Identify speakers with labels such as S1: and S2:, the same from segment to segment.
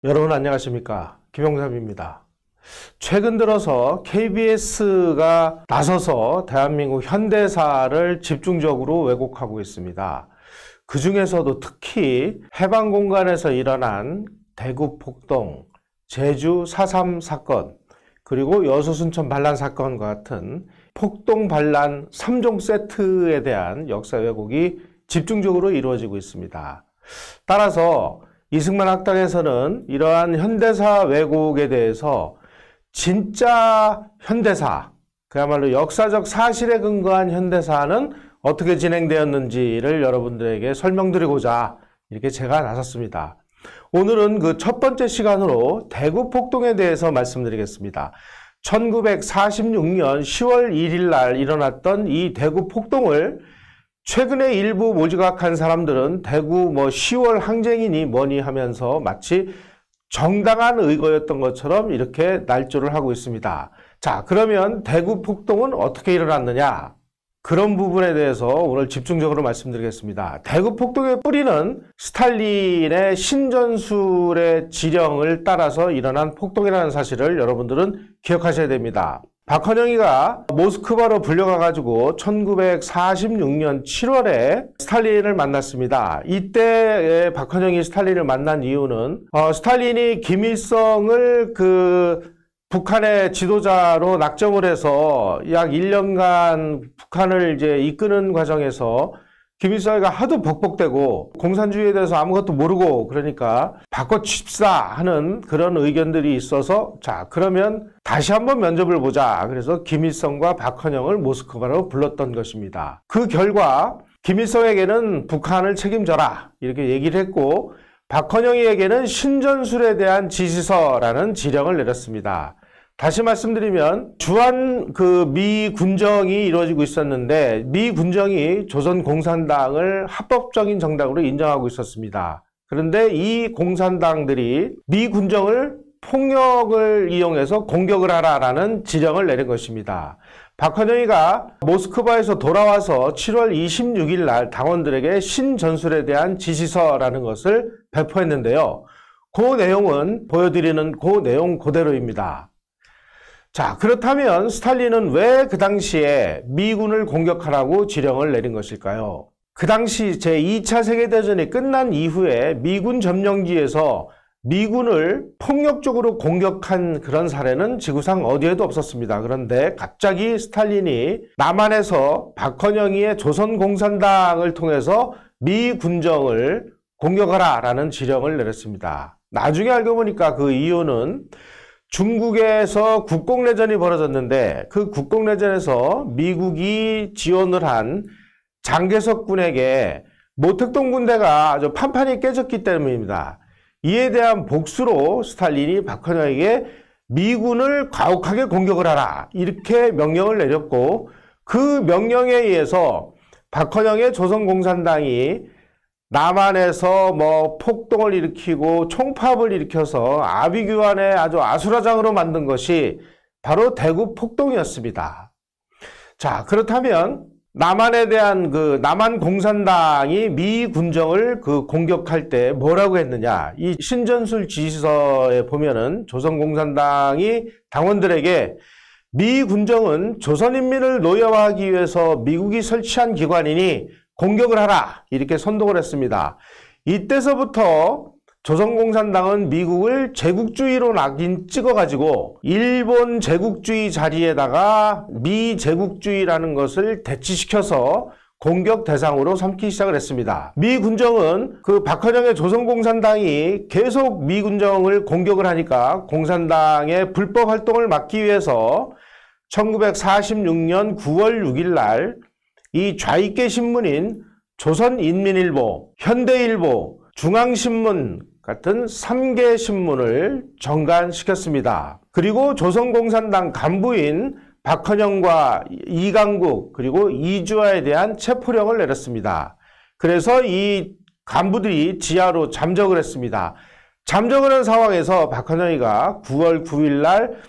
S1: 여러분 안녕하십니까, 김용삼입니다. 최근 들어서 KBS가 나서서 대한민국 현대사를 집중적으로 왜곡하고 있습니다. 그 중에서도 특히 해방공간에서 일어난 대구 폭동, 제주 4.3 사건, 그리고 여수 순천 반란 사건과 같은 폭동 반란 3종 세트에 대한 역사 왜곡이 집중적으로 이루어지고 있습니다. 따라서 이승만 학당에서는 이러한 현대사 왜곡에 대해서 진짜 현대사, 그야말로 역사적 사실에 근거한 현대사는 어떻게 진행되었는지를 여러분들에게 설명드리고자 이렇게 제가 나섰습니다. 오늘은 그 첫 번째 시간으로 대구 폭동에 대해서 말씀드리겠습니다. 1946년 10월 1일 날 일어났던 이 대구 폭동을 최근에 일부 모지각한 사람들은 대구 10월 항쟁이니 뭐니 하면서 마치 정당한 의거였던 것처럼 이렇게 날조를 하고 있습니다. 자, 그러면 대구 폭동은 어떻게 일어났느냐? 그런 부분에 대해서 오늘 집중적으로 말씀드리겠습니다. 대구 폭동의 뿌리는 스탈린의 신전술의 지령을 따라서 일어난 폭동이라는 사실을 여러분들은 기억하셔야 됩니다. 박헌영이가 모스크바로 불려가가지고 1946년 7월에 스탈린을 만났습니다. 이때 박헌영이 스탈린을 만난 이유는 스탈린이 김일성을 북한의 지도자로 낙점을 해서 약 1년간 북한을 이제 이끄는 과정에서 김일성이가 하도 벅벅대고 공산주의에 대해서 아무것도 모르고 그러니까 바꿔칩시다 하는 그런 의견들이 있어서 자, 그러면 다시 한번 면접을 보자. 그래서 김일성과 박헌영을 모스크바로 불렀던 것입니다. 그 결과 김일성에게는 북한을 책임져라 이렇게 얘기를 했고 박헌영에게는 신전술에 대한 지시서라는 지령을 내렸습니다. 다시 말씀드리면 주한 미 군정이 이루어지고 있었는데 미 군정이 조선 공산당을 합법적인 정당으로 인정하고 있었습니다. 그런데 이 공산당들이 미 군정을 폭력을 이용해서 공격을 하라라는 지령을 내린 것입니다. 박헌영이가 모스크바에서 돌아와서 7월 26일 날 당원들에게 신전술에 대한 지시서라는 것을 배포했는데요. 그 내용은 보여드리는 그 내용 그대로입니다. 자, 그렇다면 스탈린은 왜 그 당시에 미군을 공격하라고 지령을 내린 것일까요? 그 당시 제2차 세계대전이 끝난 이후에 미군 점령지에서 미군을 폭력적으로 공격한 그런 사례는 지구상 어디에도 없었습니다. 그런데 갑자기 스탈린이 남한에서 박헌영이의 조선공산당을 통해서 미 군정을 공격하라라는 지령을 내렸습니다. 나중에 알고 보니까 그 이유는 중국에서 국공내전이 벌어졌는데 그 국공내전에서 미국이 지원을 한 장개석 군에게 모택동 군대가 아주 판판이 깨졌기 때문입니다. 이에 대한 복수로 스탈린이 박헌영에게 미군을 가혹하게 공격을 하라 이렇게 명령을 내렸고 그 명령에 의해서 박헌영의 조선공산당이 남한에서 폭동을 일으키고 총파업을 일으켜서 아비규환의 아주 아수라장으로 만든 것이 바로 대구 폭동이었습니다. 자, 그렇다면 남한에 대한 남한 공산당이 미 군정을 공격할 때 뭐라고 했느냐? 이 신전술 지시서에 보면은 조선공산당이 당원들에게 미 군정은 조선인민을 노예화하기 위해서 미국이 설치한 기관이니 공격을 하라 이렇게 선동을 했습니다. 이때서부터 조선공산당은 미국을 제국주의로 낙인 찍어가지고 일본 제국주의 자리에다가 미 제국주의라는 것을 대치시켜서 공격 대상으로 삼기 시작을 했습니다. 미 군정은 박헌영의 조선공산당이 계속 미 군정을 공격을 하니까 공산당의 불법 활동을 막기 위해서 1946년 9월 6일 날 이 좌익계 신문인 조선인민일보, 현대일보, 중앙신문 같은 3개 신문을 정관시켰습니다. 그리고 조선공산당 간부인 박헌영과 이강국 그리고 이주아에 대한 체포령을 내렸습니다. 그래서 이 간부들이 지하로 잠적을 했습니다. 잠적을 한 상황에서 박헌영이가 9월 9일 날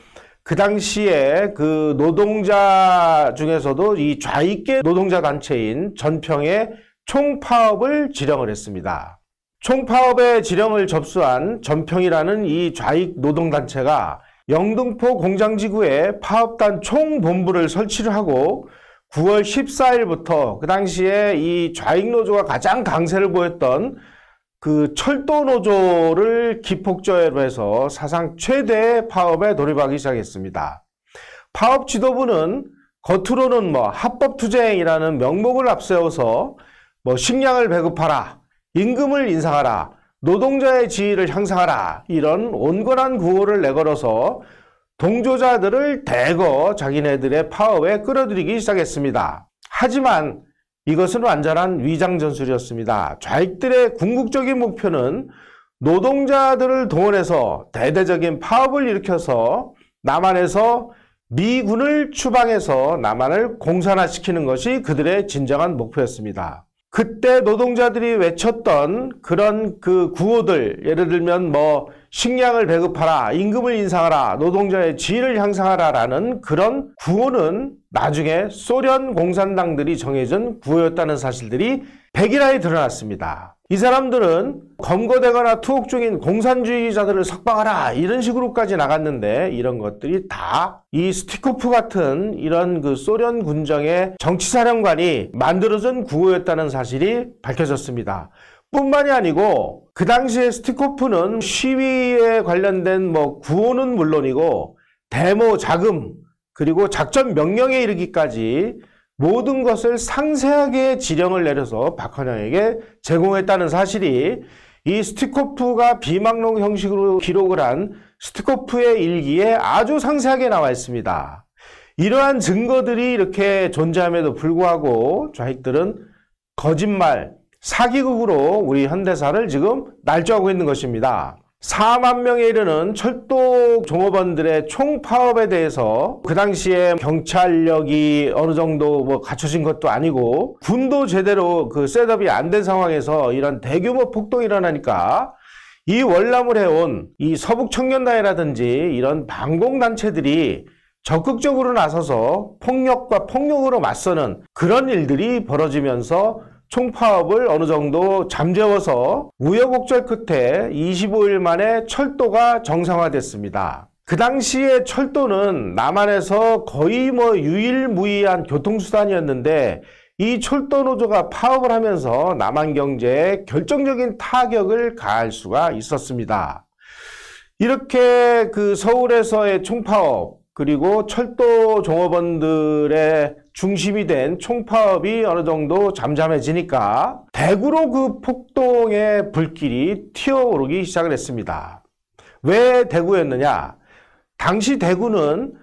S1: 그 당시에 노동자 중에서도 이 좌익계 노동자 단체인 전평의 총파업을 지령을 했습니다. 총파업의 지령을 접수한 전평이라는 이 좌익 노동단체가 영등포 공장지구에 파업단 총본부를 설치를 하고 9월 14일부터 그 당시에 이 좌익 노조가 가장 강세를 보였던 그 철도 노조를 기폭제로 해서 사상 최대의 파업에 돌입하기 시작했습니다. 파업 지도부는 겉으로는 합법투쟁이라는 명목을 앞세워서 식량을 배급하라, 임금을 인상하라, 노동자의 지위를 향상하라 이런 온건한 구호를 내걸어서 동조자들을 대거 자기네들의 파업에 끌어들이기 시작했습니다. 하지만 이것은 완전한 위장전술이었습니다. 좌익들의 궁극적인 목표는 노동자들을 동원해서 대대적인 파업을 일으켜서 남한에서 미군을 추방해서 남한을 공산화시키는 것이 그들의 진정한 목표였습니다. 그때 노동자들이 외쳤던 그런 그 구호들, 예를 들면 식량을 배급하라, 임금을 인상하라, 노동자의 지위를 향상하라 라는 그런 구호는 나중에 소련 공산당들이 정해준 구호였다는 사실들이 백일하에 드러났습니다. 이 사람들은 검거되거나 투옥 중인 공산주의자들을 석방하라 이런 식으로까지 나갔는데 이런 것들이 다 이 스티코프 같은 이런 그 소련 군정의 정치사령관이 만들어준 구호였다는 사실이 밝혀졌습니다. 뿐만이 아니고 그 당시에 스티코프는 시위에 관련된 구호는 물론이고 데모 자금 그리고 작전 명령에 이르기까지 모든 것을 상세하게 지령을 내려서 박헌영에게 제공했다는 사실이 이 스티코프가 비망록 형식으로 기록을 한 스티코프의 일기에 아주 상세하게 나와 있습니다. 이러한 증거들이 이렇게 존재함에도 불구하고 좌익들은 거짓말, 사기극으로 우리 현대사를 지금 날조하고 있는 것입니다. 4만 명에 이르는 철도 종업원들의 총파업에 대해서 그 당시에 경찰력이 어느 정도 갖춰진 것도 아니고 군도 제대로 그 셋업이 안 된 상황에서 이런 대규모 폭동이 일어나니까 이 월남을 해온 이 서북청년단이라든지 이런 반공단체들이 적극적으로 나서서 폭력과 폭력으로 맞서는 그런 일들이 벌어지면서 총파업을 어느 정도 잠재워서 우여곡절 끝에 25일 만에 철도가 정상화됐습니다. 그 당시에 철도는 남한에서 거의 유일무이한 교통수단이었는데 이 철도 노조가 파업을 하면서 남한 경제에 결정적인 타격을 가할 수가 있었습니다. 이렇게 그 서울에서의 총파업 그리고 철도 종업원들의 중심이 된 총파업이 어느 정도 잠잠해지니까 대구로 그 폭동의 불길이 튀어오르기 시작을 했습니다. 왜 대구였느냐? 당시 대구는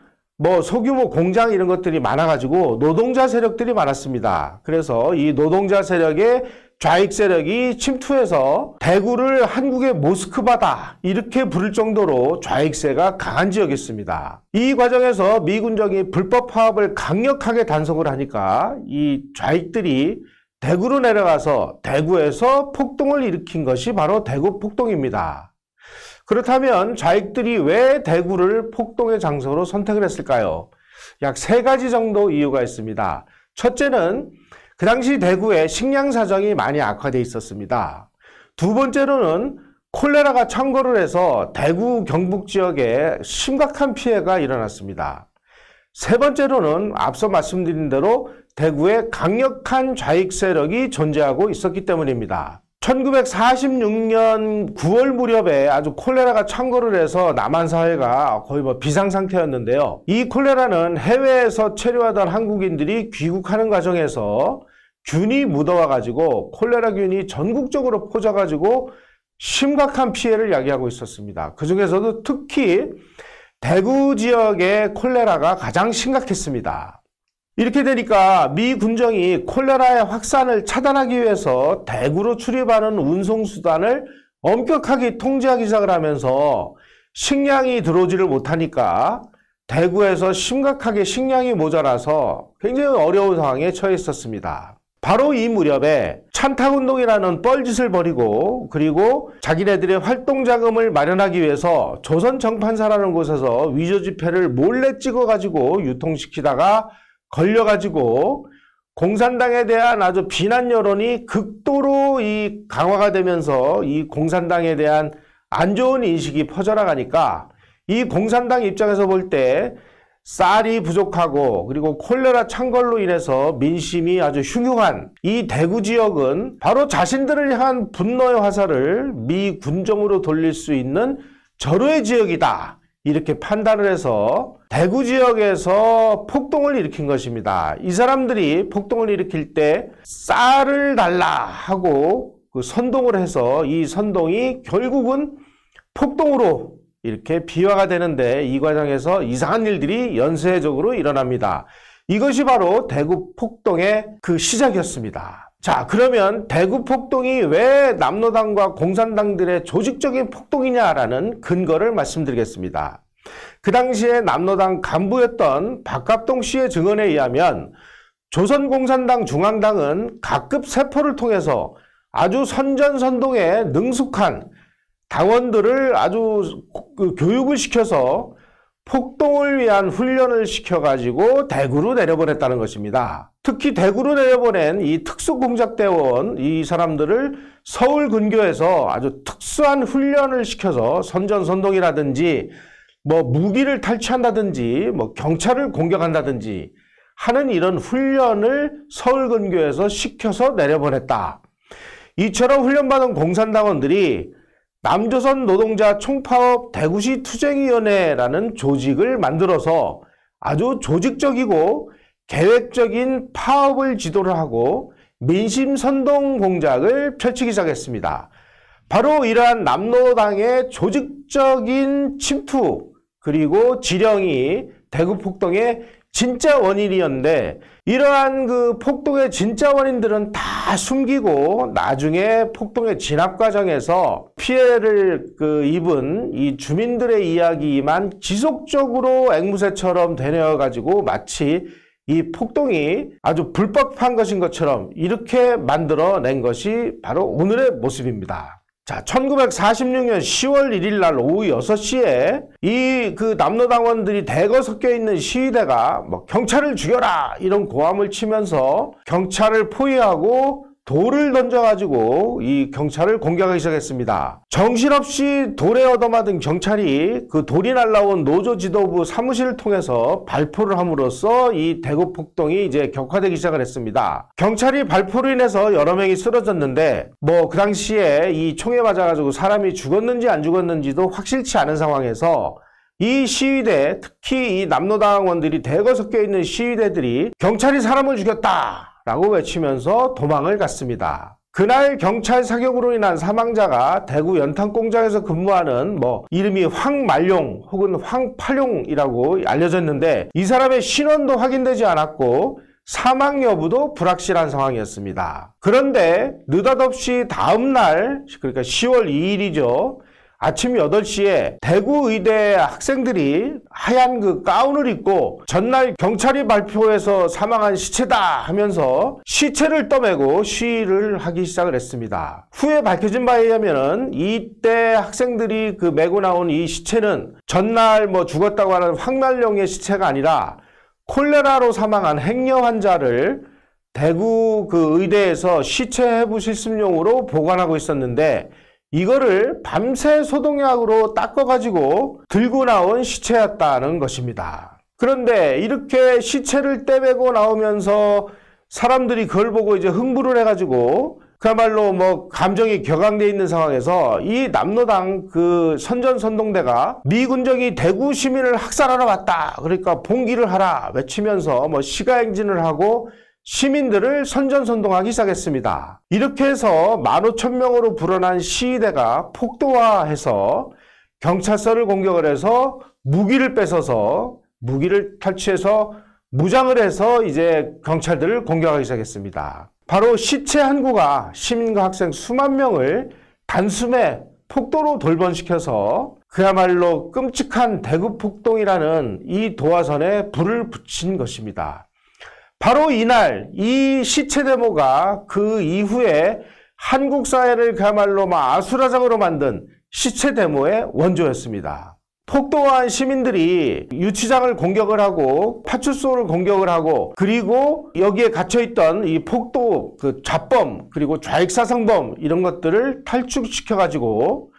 S1: 소규모 공장 이런 것들이 많아가지고 노동자 세력들이 많았습니다. 그래서 이 노동자 세력의 좌익 세력이 침투해서 대구를 한국의 모스크바다 이렇게 부를 정도로 좌익세가 강한 지역이었습니다. 이 과정에서 미군정이 불법 파업을 강력하게 단속을 하니까 이 좌익들이 대구로 내려가서 대구에서 폭동을 일으킨 것이 바로 대구 폭동입니다. 그렇다면 좌익들이 왜 대구를 폭동의 장소로 선택을 했을까요? 약 3가지 정도 이유가 있습니다. 첫째는 그 당시 대구에 식량 사정이 많이 악화되어 있었습니다. 두 번째로는 콜레라가 창궐을 해서 대구 경북 지역에 심각한 피해가 일어났습니다. 세 번째로는 앞서 말씀드린 대로 대구에 강력한 좌익 세력이 존재하고 있었기 때문입니다. 1946년 9월 무렵에 아주 콜레라가 창궐을 해서 남한 사회가 거의 비상 상태였는데요. 이 콜레라는 해외에서 체류하던 한국인들이 귀국하는 과정에서 균이 묻어와가지고 콜레라균이 전국적으로 퍼져가지고 심각한 피해를 야기하고 있었습니다. 그 중에서도 특히 대구 지역의 콜레라가 가장 심각했습니다. 이렇게 되니까 미 군정이 콜레라의 확산을 차단하기 위해서 대구로 출입하는 운송수단을 엄격하게 통제하기 시작을 하면서 식량이 들어오지를 못하니까 대구에서 심각하게 식량이 모자라서 굉장히 어려운 상황에 처해 있었습니다. 바로 이 무렵에 찬탁운동이라는 뻘짓을 벌이고 그리고 자기네들의 활동자금을 마련하기 위해서 조선정판사라는 곳에서 위조 지폐를 몰래 찍어가지고 유통시키다가 걸려가지고 공산당에 대한 아주 비난 여론이 극도로 강화가 되면서 이 공산당에 대한 안 좋은 인식이 퍼져나가니까 이 공산당 입장에서 볼 때 쌀이 부족하고 그리고 콜레라 창궐로 인해서 민심이 아주 흉흉한 이 대구 지역은 바로 자신들을 향한 분노의 화살을 미 군정으로 돌릴 수 있는 절호의 지역이다. 이렇게 판단을 해서 대구 지역에서 폭동을 일으킨 것입니다. 이 사람들이 폭동을 일으킬 때 쌀을 달라 하고 그 선동을 해서 이 선동이 결국은 폭동으로 이렇게 비화가 되는데 이 과정에서 이상한 일들이 연쇄적으로 일어납니다. 이것이 바로 대구 폭동의 그 시작이었습니다. 자, 그러면 대구 폭동이 왜 남로당과 공산당들의 조직적인 폭동이냐라는 근거를 말씀드리겠습니다. 그 당시에 남로당 간부였던 박갑동 씨의 증언에 의하면 조선공산당 중앙당은 각급 세포를 통해서 아주 선전선동에 능숙한 당원들을 아주 교육을 시켜서 폭동을 위한 훈련을 시켜가지고 대구로 내려보냈다는 것입니다. 특히 대구로 내려보낸 이 특수공작대원 이 사람들을 서울 근교에서 아주 특수한 훈련을 시켜서 선전선동이라든지 뭐 무기를 탈취한다든지 뭐 경찰을 공격한다든지 하는 이런 훈련을 서울 근교에서 시켜서 내려보냈다. 이처럼 훈련받은 공산당원들이 남조선 노동자 총파업 대구시 투쟁위원회라는 조직을 만들어서 아주 조직적이고 계획적인 파업을 지도를 하고 민심선동 공작을 펼치기 시작했습니다. 바로 이러한 남로당의 조직적인 침투 그리고 지령이 대구 폭동의 진짜 원인이었는데 이러한 그 폭동의 진짜 원인들은 다 숨기고 나중에 폭동의 진압 과정에서 피해를 입은 이 주민들의 이야기만 지속적으로 앵무새처럼 되뇌어 가지고 마치 이 폭동이 아주 불법한 것인 것처럼 이렇게 만들어낸 것이 바로 오늘의 모습입니다. 자, 1946년 10월 1일 날 오후 6시에 이 남로당원들이 대거 섞여 있는 시위대가 뭐 경찰을 죽여라 이런 고함을 치면서 경찰을 포위하고 돌을 던져가지고 이 경찰을 공격하기 시작했습니다. 정신없이 돌에 얻어맞은 경찰이 그 돌이 날라온 노조 지도부 사무실을 통해서 발포를 함으로써 이 대구 폭동이 이제 격화되기 시작을 했습니다. 경찰이 발포로 인해서 여러 명이 쓰러졌는데 뭐 그 당시에 이 총에 맞아가지고 사람이 죽었는지 안 죽었는지도 확실치 않은 상황에서 이 시위대, 특히 이 남로당원들이 대거 섞여 있는 시위대들이 경찰이 사람을 죽였다 라고 외치면서 도망을 갔습니다. 그날 경찰 사격으로 인한 사망자가 대구 연탄공장에서 근무하는 뭐 이름이 황말용 혹은 황팔용이라고 알려졌는데 이 사람의 신원도 확인되지 않았고 사망 여부도 불확실한 상황이었습니다. 그런데 느닷없이 다음 날, 그러니까 10월 2일이죠. 아침 8시에 대구 의대 학생들이 하얀 그 가운을 입고 전날 경찰이 발표해서 사망한 시체다 하면서 시체를 떠매고 시위를 하기 시작을 했습니다. 후에 밝혀진 바에 의하면은 이때 학생들이 그 메고 나온 이 시체는 전날 뭐 죽었다고 하는 황말용의 시체가 아니라 콜레라로 사망한 행여 환자를 대구 그 의대에서 시체 해부 실습용으로 보관하고 있었는데 이거를 밤새 소독약으로 닦아가지고 들고 나온 시체였다는 것입니다. 그런데 이렇게 시체를 떼매고 나오면서 사람들이 그걸 보고 이제 흥분을 해가지고 그야말로 뭐 감정이 격앙돼 있는 상황에서 이 남로당 그 선전선동대가 미군정이 대구 시민을 학살하러 왔다. 그러니까 봉기를 하라 외치면서 뭐 시가행진을 하고 시민들을 선전선동하기 시작했습니다. 이렇게 해서 15,000명으로 불어난 시위대가 폭도화해서 경찰서를 공격을 해서 무기를 뺏어서 무기를 탈취해서 무장을 해서 이제 경찰들을 공격하기 시작했습니다. 바로 시체 한 구가 시민과 학생 수만 명을 단숨에 폭도로 돌변시켜서 그야말로 끔찍한 대구 폭동이라는 이 도화선에 불을 붙인 것입니다. 바로 이날 이 시체 데모가 그 이후에 한국 사회를 그야말로 아수라장으로 만든 시체 데모의 원조였습니다. 폭동한 시민들이 유치장을 공격을 하고 파출소를 공격을 하고 그리고 여기에 갇혀있던 이 폭도 그 좌범 그리고 좌익사상범 이런 것들을 탈출시켜가지고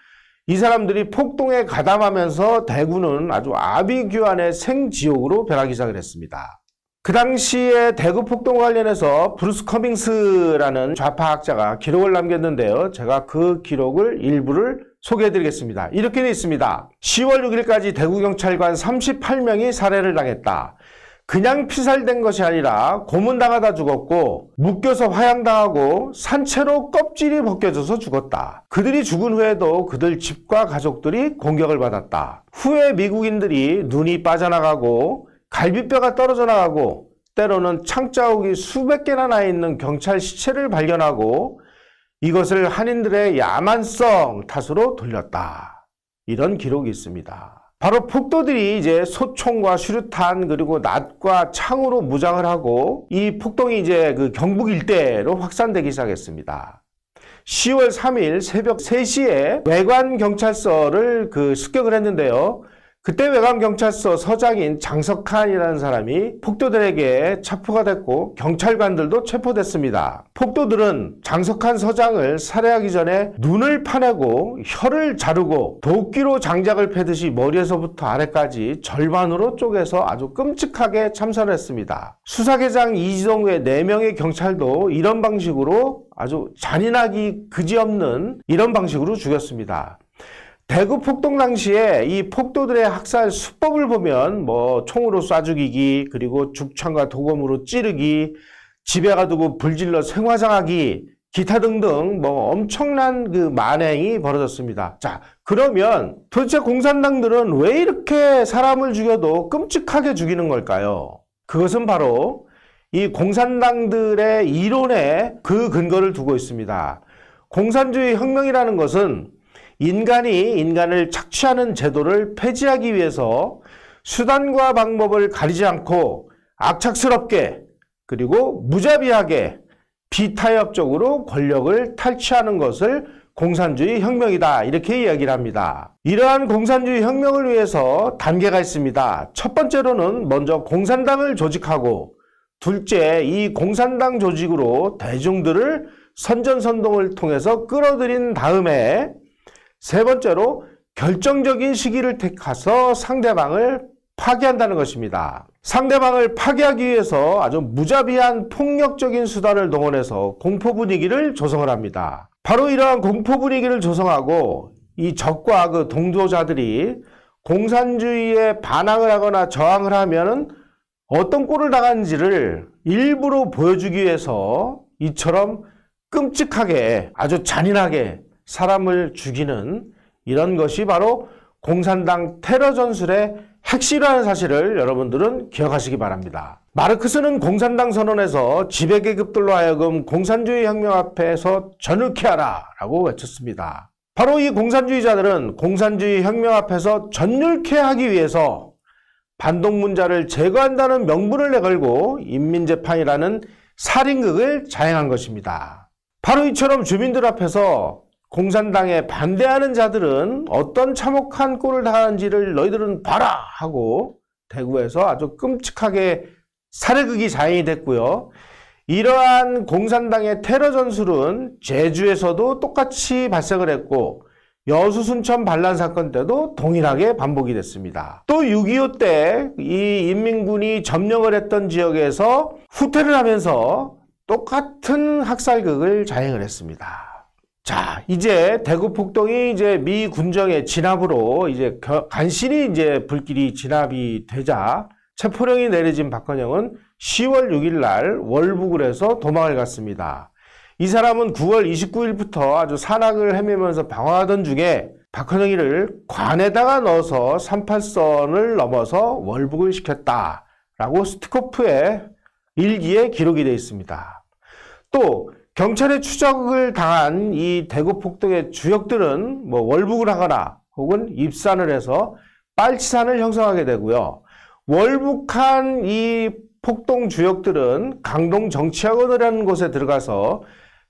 S1: 이 사람들이 폭동에 가담하면서 대구는 아주 아비규환의 생지옥으로 변하기 시작을 했습니다. 그 당시에 대구 폭동 관련해서 브루스 커밍스라는 좌파학자가 기록을 남겼는데요. 제가 그 기록을 일부를 소개해드리겠습니다. 이렇게 되어 있습니다. 10월 6일까지 대구경찰관 38명이 살해를 당했다. 그냥 피살된 것이 아니라 고문당하다 죽었고 묶여서 화양당하고 산채로 껍질이 벗겨져서 죽었다. 그들이 죽은 후에도 그들 집과 가족들이 공격을 받았다. 후에 미국인들이 눈이 빠져나가고 갈비뼈가 떨어져 나가고 때로는 창자국이 수백 개나 나 있는 경찰 시체를 발견하고 이것을 한인들의 야만성 탓으로 돌렸다. 이런 기록이 있습니다. 바로 폭도들이 이제 소총과 수류탄 그리고 낫과 창으로 무장을 하고 이 폭동이 이제 그 경북 일대로 확산되기 시작했습니다. 10월 3일 새벽 3시에 외관경찰서를 습격을 했는데요. 그때 외관경찰서 서장인 장석한이라는 사람이 폭도들에게 체포가 됐고 경찰관들도 체포됐습니다. 폭도들은 장석한 서장을 살해하기 전에 눈을 파내고 혀를 자르고 도끼로 장작을 패듯이 머리에서부터 아래까지 절반으로 쪼개서 아주 끔찍하게 참살을 했습니다. 수사계장 이지동 외 4명의 경찰도 이런 방식으로 아주 잔인하기 그지없는 이런 방식으로 죽였습니다. 대구 폭동 당시에 이 폭도들의 학살 수법을 보면 뭐 총으로 쏴 죽이기 그리고 죽창과 도검으로 찌르기 집에 가두고 불질러 생화장하기 기타 등등 뭐 엄청난 그 만행이 벌어졌습니다. 자, 그러면 도대체 공산당들은 왜 이렇게 사람을 죽여도 끔찍하게 죽이는 걸까요? 그것은 바로 이 공산당들의 이론에 그 근거를 두고 있습니다. 공산주의 혁명이라는 것은 인간이 인간을 착취하는 제도를 폐지하기 위해서 수단과 방법을 가리지 않고 악착스럽게 그리고 무자비하게 비타협적으로 권력을 탈취하는 것을 공산주의 혁명이다 이렇게 이야기를 합니다. 이러한 공산주의 혁명을 위해서 단계가 있습니다. 첫 번째로는 먼저 공산당을 조직하고 둘째 이 공산당 조직으로 대중들을 선전선동을 통해서 끌어들인 다음에 세 번째로 결정적인 시기를 택해서 상대방을 파괴한다는 것입니다. 상대방을 파괴하기 위해서 아주 무자비한 폭력적인 수단을 동원해서 공포 분위기를 조성을 합니다. 바로 이러한 공포 분위기를 조성하고 이 적과 그 동조자들이 공산주의에 반항을 하거나 저항을 하면은 어떤 꼴을 당하는지를 일부러 보여주기 위해서 이처럼 끔찍하게 아주 잔인하게 사람을 죽이는 이런 것이 바로 공산당 테러 전술의 핵심이라는 사실을 여러분들은 기억하시기 바랍니다. 마르크스는 공산당 선언에서 지배계급들로 하여금 공산주의 혁명 앞에서 전율케 하라 라고 외쳤습니다. 바로 이 공산주의자들은 공산주의 혁명 앞에서 전율케 하기 위해서 반동문자를 제거한다는 명분을 내걸고 인민재판이라는 살인극을 자행한 것입니다. 바로 이처럼 주민들 앞에서 공산당에 반대하는 자들은 어떤 참혹한 꼴을 당하는지를 너희들은 봐라 하고 대구에서 아주 끔찍하게 살해극이 자행이 됐고요. 이러한 공산당의 테러 전술은 제주에서도 똑같이 발생을 했고 여수 순천 반란 사건 때도 동일하게 반복이 됐습니다. 또 6.25 때 이 인민군이 점령을 했던 지역에서 후퇴를 하면서 똑같은 학살극을 자행을 했습니다. 자, 이제 대구 폭동이 이제 미 군정의 진압으로 이제 간신히 이제 불길이 진압이 되자 체포령이 내려진 박헌영은 10월 6일 날 월북을 해서 도망을 갔습니다. 이 사람은 9월 29일부터 아주 산악을 헤매면서 방황하던 중에 박헌영이를 관에다가 넣어서 38선을 넘어서 월북을 시켰다라고 스티코프의 일기에 기록이 되어 있습니다. 또 경찰의 추적을 당한 이 대구 폭동의 주역들은 뭐 월북을 하거나 혹은 입산을 해서 빨치산을 형성하게 되고요. 월북한 이 폭동 주역들은 강동 정치학원이라는 곳에 들어가서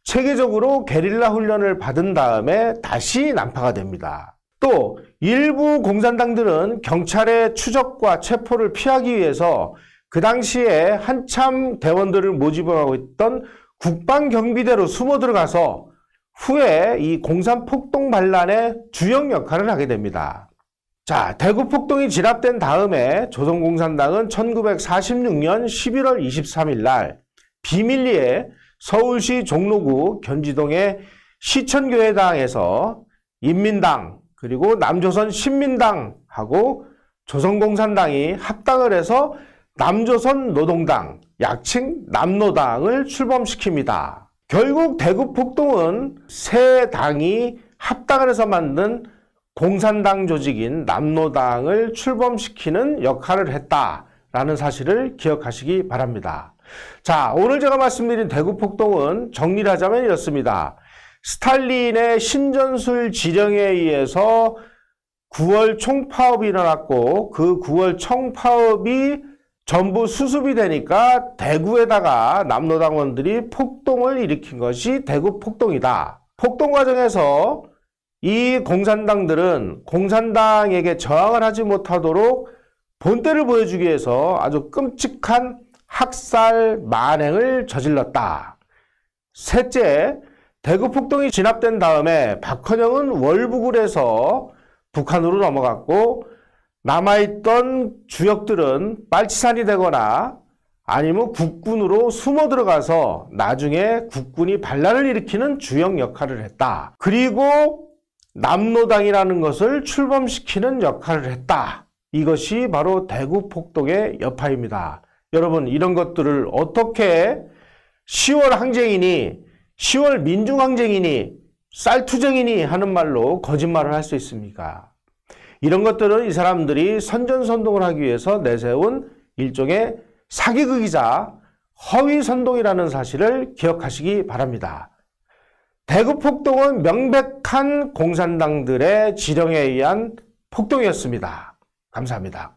S1: 체계적으로 게릴라 훈련을 받은 다음에 다시 난파가 됩니다. 또 일부 공산당들은 경찰의 추적과 체포를 피하기 위해서 그 당시에 한참 대원들을 모집하고 있던 국방경비대로 숨어 들어가서 후에 이 공산폭동 반란의 주역 역할을 하게 됩니다. 자, 대구폭동이 진압된 다음에 조선공산당은 1946년 11월 23일 날 비밀리에 서울시 종로구 견지동의 시천교회당에서 인민당 그리고 남조선 신민당하고 조선공산당이 합당을 해서 남조선노동당, 약칭 남노당을 출범시킵니다. 결국 대구폭동은 세 당이 합당을 해서 만든 공산당 조직인 남노당을 출범시키는 역할을 했다라는 사실을 기억하시기 바랍니다. 자, 오늘 제가 말씀드린 대구폭동은 정리를 하자면 이렇습니다. 스탈린의 신전술 지령에 의해서 9월 총파업이 일어났고 그 9월 총파업이 전부 수습이 되니까 대구에다가 남노당원들이 폭동을 일으킨 것이 대구폭동이다. 폭동 과정에서 이 공산당들은 공산당에게 저항을 하지 못하도록 본때를 보여주기 위해서 아주 끔찍한 학살 만행을 저질렀다. 셋째, 대구폭동이 진압된 다음에 박헌영은 월북을 해서 북한으로 넘어갔고 남아있던 주역들은 빨치산이 되거나 아니면 국군으로 숨어 들어가서 나중에 국군이 반란을 일으키는 주역 역할을 했다. 그리고 남노당이라는 것을 출범시키는 역할을 했다. 이것이 바로 대구폭동의 여파입니다. 여러분, 이런 것들을 어떻게 10월 항쟁이니 10월 민중항쟁이니 쌀투쟁이니 하는 말로 거짓말을 할 수 있습니까? 이런 것들은 이 사람들이 선전선동을 하기 위해서 내세운 일종의 사기극이자 허위선동이라는 사실을 기억하시기 바랍니다. 대구폭동은 명백한 공산당들의 지령에 의한 폭동이었습니다. 감사합니다.